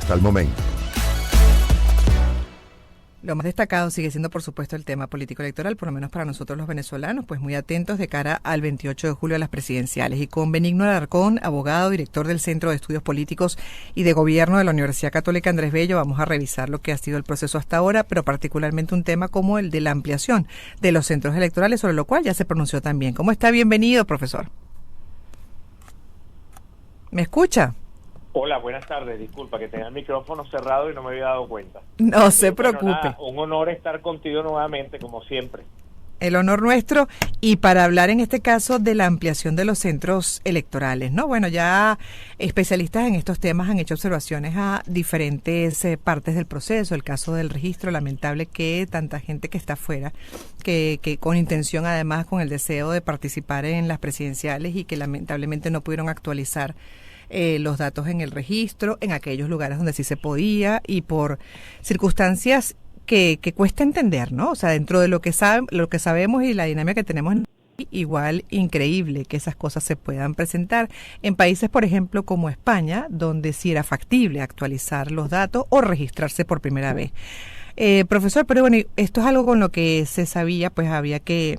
hasta el momento. Lo más destacado sigue siendo, por supuesto, el tema político electoral, por lo menos para nosotros los venezolanos, pues muy atentos de cara al 28 de julio a las presidenciales. Y con Benigno Alarcón, abogado, director del Centro de Estudios Políticos y de Gobierno de la Universidad Católica Andrés Bello, vamos a revisar lo que ha sido el proceso hasta ahora, pero particularmente un tema como el de la ampliación de los centros electorales, sobre lo cual ya se pronunció también. ¿Cómo está? Bienvenido, profesor. ¿Me escucha? Hola, buenas tardes. Disculpa que tenía el micrófono cerrado y no me había dado cuenta. No se preocupe. Nada, un honor estar contigo nuevamente, como siempre. El honor nuestro, y para hablar en este caso de la ampliación de los centros electorales, ¿no? Bueno, ya especialistas en estos temas han hecho observaciones a diferentes partes del proceso. El caso del registro, lamentable que tanta gente que está afuera, que con intención, además con el deseo de participar en las presidenciales y que lamentablemente no pudieron actualizar los datos en el registro, en aquellos lugares donde sí se podía y por circunstancias que cuesta entender, ¿no? O sea, dentro de lo que sabemos y la dinámica que tenemos, igual increíble que esas cosas se puedan presentar en países, por ejemplo, como España, donde sí era factible actualizar los datos o registrarse por primera vez. Profesor, pero bueno, esto es algo con lo que se sabía, pues había que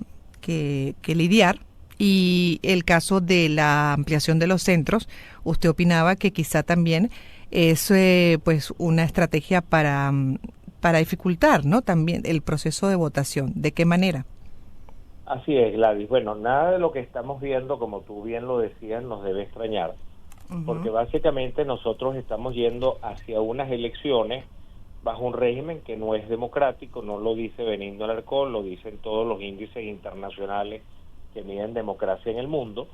lidiar. Y el caso de la ampliación de los centros, usted opinaba que quizá también es pues una estrategia para dificultar, ¿no? También el proceso de votación. ¿De qué manera? Así es, Gladys. Bueno, nada de lo que estamos viendo, como tú bien lo decías, nos debe extrañar, porque básicamente nosotros estamos yendo hacia unas elecciones bajo un régimen que no es democrático, no lo dice Benigno Alarcón, lo dicen todos los índices internacionales que miden democracia en el mundo,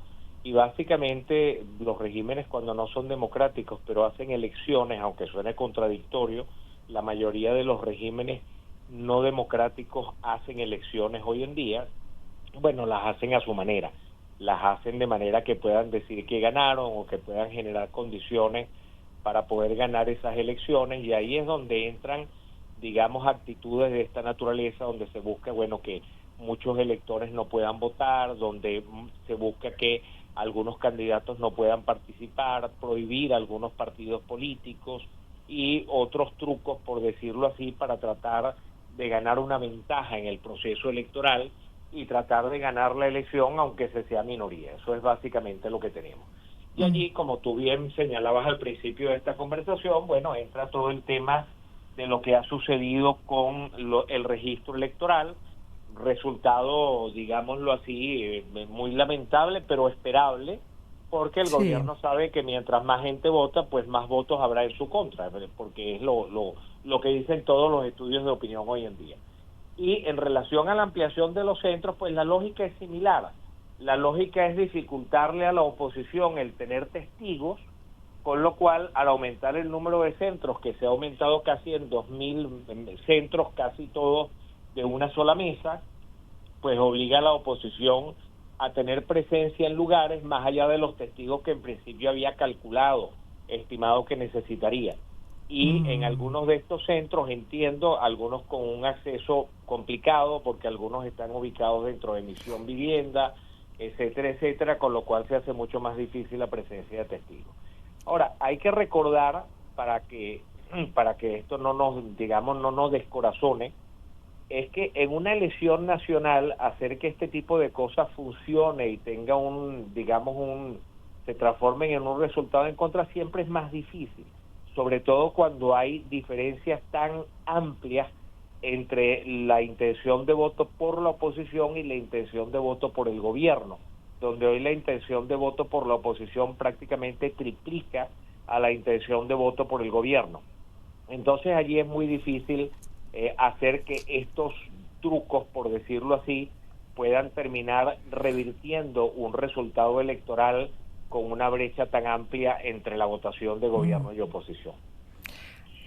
y básicamente los regímenes cuando no son democráticos pero hacen elecciones, aunque suene contradictorio, la mayoría de los regímenes no democráticos hacen elecciones hoy en día, bueno, las hacen a su manera, las hacen de manera que puedan decir que ganaron o que puedan generar condiciones para poder ganar esas elecciones, y ahí es donde entran, digamos, actitudes de esta naturaleza, donde se busca, bueno, que muchos electores no puedan votar, donde se busca que algunos candidatos no puedan participar, prohibir algunos partidos políticos y otros trucos, por decirlo así, para tratar de ganar una ventaja en el proceso electoral y tratar de ganar la elección aunque se sea minoría. Eso es básicamente lo que tenemos. Y allí, como tú bien señalabas al principio de esta conversación, bueno, entra todo el tema de lo que ha sucedido con el registro electoral, resultado, digámoslo así, muy lamentable, pero esperable, porque el gobierno sabe que mientras más gente vota, pues más votos habrá en su contra, porque es lo que dicen todos los estudios de opinión hoy en día. Y en relación a la ampliación de los centros, pues la lógica es similar. La lógica es dificultarle a la oposición el tener testigos, con lo cual, al aumentar el número de centros, que se ha aumentado casi en 2.000 centros, casi todos de una sola mesa, pues obliga a la oposición a tener presencia en lugares más allá de los testigos que en principio había calculado, estimado que necesitaría. Y en algunos de estos centros, entiendo, algunos con un acceso complicado, porque algunos están ubicados dentro de Misión Vivienda, etcétera, etcétera, con lo cual se hace mucho más difícil la presencia de testigos. Ahora, hay que recordar, para que esto no nos descorazone, es que en una elección nacional hacer que este tipo de cosas funcione y tenga se transformen en un resultado en contra siempre es más difícil, sobre todo cuando hay diferencias tan amplias entre la intención de voto por la oposición y la intención de voto por el gobierno, donde hoy la intención de voto por la oposición prácticamente triplica a la intención de voto por el gobierno. Entonces allí es muy difícil hacer que estos trucos, por decirlo así, puedan terminar revirtiendo un resultado electoral con una brecha tan amplia entre la votación de gobierno y oposición.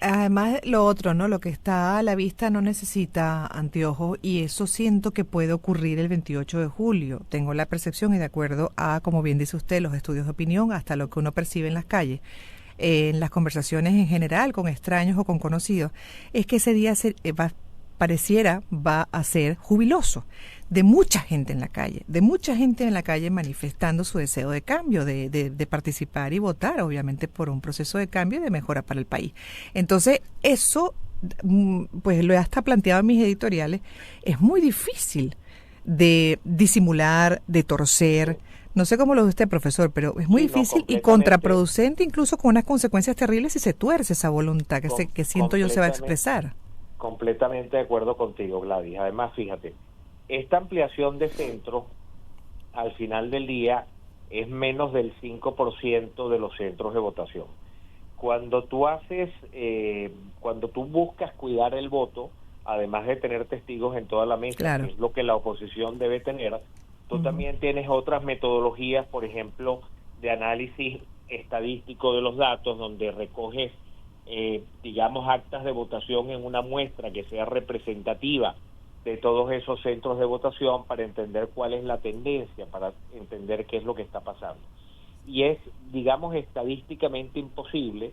Además, lo otro, ¿no? Lo que está a la vista no necesita anteojos, y eso siento que puede ocurrir el 28 de julio. Tengo la percepción, y de acuerdo a, como bien dice usted, los estudios de opinión, hasta lo que uno percibe en las calles, en las conversaciones en general con extraños o con conocidos, es que ese día pareciera va a ser jubiloso, de mucha gente en la calle manifestando su deseo de cambio, de participar y votar, obviamente, por un proceso de cambio y de mejora para el país. Entonces, eso, pues lo he hasta planteado en mis editoriales, es muy difícil de disimular, de torcer. No sé cómo lo ve usted, profesor, pero es muy difícil y contraproducente, incluso con unas consecuencias terribles si se tuerce esa voluntad que siento yo se va a expresar. Completamente de acuerdo contigo, Gladys. Además, fíjate, esta ampliación de centros, al final del día, es menos del 5% de los centros de votación. Cuando tú buscas cuidar el voto, además de tener testigos en toda la mesa, claro, que es lo que la oposición debe tener, tú también tienes otras metodologías, por ejemplo, de análisis estadístico de los datos, donde recoges, digamos, actas de votación en una muestra que sea representativa de todos esos centros de votación para entender cuál es la tendencia, para entender qué es lo que está pasando. Y es, digamos, estadísticamente imposible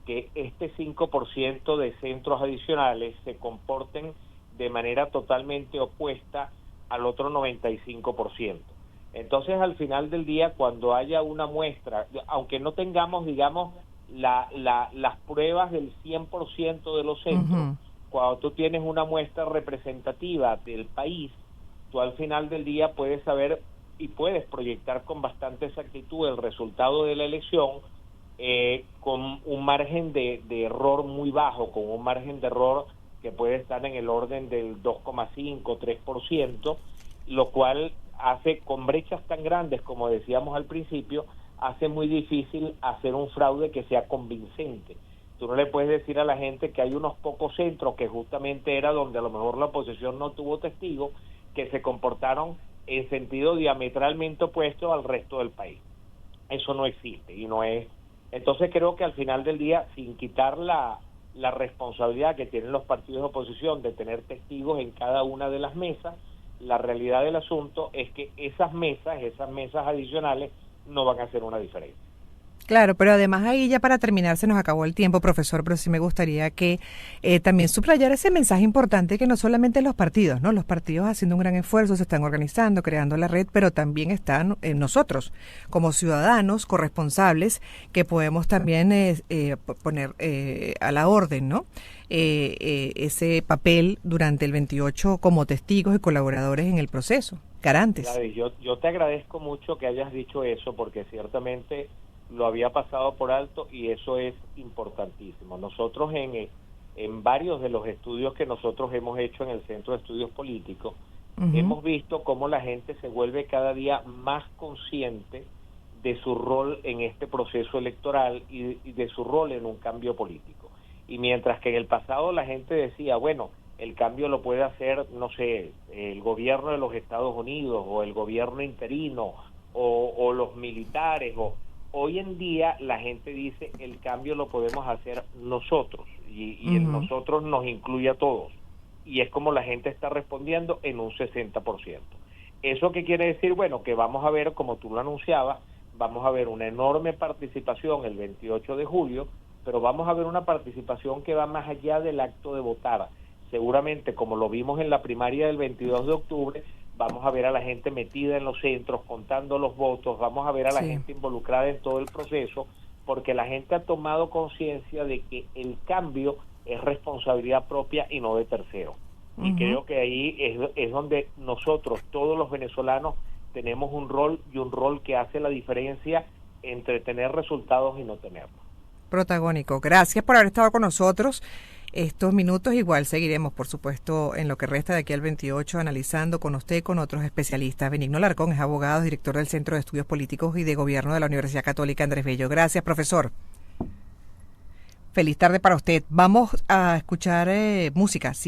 que este 5% de centros adicionales se comporten de manera totalmente opuesta al otro 95%. Entonces, al final del día, cuando haya una muestra, aunque no tengamos, digamos, las pruebas del 100% de los centros, cuando tú tienes una muestra representativa del país, tú al final del día puedes saber y puedes proyectar con bastante exactitud el resultado de la elección, con un margen de error muy bajo, con un margen de error que puede estar en el orden del 2,5, 3%, lo cual hace, con brechas tan grandes como decíamos al principio, hace muy difícil hacer un fraude que sea convincente. Tú no le puedes decir a la gente que hay unos pocos centros que justamente era donde a lo mejor la oposición no tuvo testigos, que se comportaron en sentido diametralmente opuesto al resto del país. Eso no existe y no es. Entonces creo que al final del día, sin quitar la responsabilidad que tienen los partidos de oposición de tener testigos en cada una de las mesas, la realidad del asunto es que esas mesas adicionales no van a hacer una diferencia. Claro, pero además ahí ya para terminar se nos acabó el tiempo, profesor, pero sí me gustaría que también subrayara ese mensaje importante que no solamente los partidos, ¿no? Los partidos haciendo un gran esfuerzo, se están organizando, creando la red, pero también están nosotros como ciudadanos corresponsables que podemos también poner a la orden, ¿no? Ese papel durante el 28 como testigos y colaboradores en el proceso, garantes. Yo te agradezco mucho que hayas dicho eso, porque ciertamente lo había pasado por alto y eso es importantísimo. Nosotros en varios de los estudios que nosotros hemos hecho en el Centro de Estudios Políticos, hemos visto cómo la gente se vuelve cada día más consciente de su rol en este proceso electoral y de su rol en un cambio político. Y mientras que en el pasado la gente decía, bueno, el cambio lo puede hacer, no sé, el gobierno de los Estados Unidos o el gobierno interino o los militares, hoy en día la gente dice el cambio lo podemos hacer nosotros y el nosotros nos incluye a todos, y es como la gente está respondiendo en un 60%. ¿Eso qué quiere decir? Bueno, que vamos a ver, como tú lo anunciabas, vamos a ver una enorme participación el 28 de julio, pero vamos a ver una participación que va más allá del acto de votar. Seguramente, como lo vimos en la primaria del 22 de octubre, vamos a ver a la gente metida en los centros, contando los votos, vamos a ver a la gente involucrada en todo el proceso, porque la gente ha tomado conciencia de que el cambio es responsabilidad propia y no de terceros. Y creo que ahí es donde nosotros, todos los venezolanos, tenemos un rol, y un rol que hace la diferencia entre tener resultados y no tenerlos. Protagónico. Gracias por haber estado con nosotros estos minutos. Igual seguiremos, por supuesto, en lo que resta de aquí al 28, analizando con usted y con otros especialistas. Benigno Larcón es abogado, director del Centro de Estudios Políticos y de Gobierno de la Universidad Católica Andrés Bello. Gracias, profesor. Feliz tarde para usted. Vamos a escuchar música. Sí.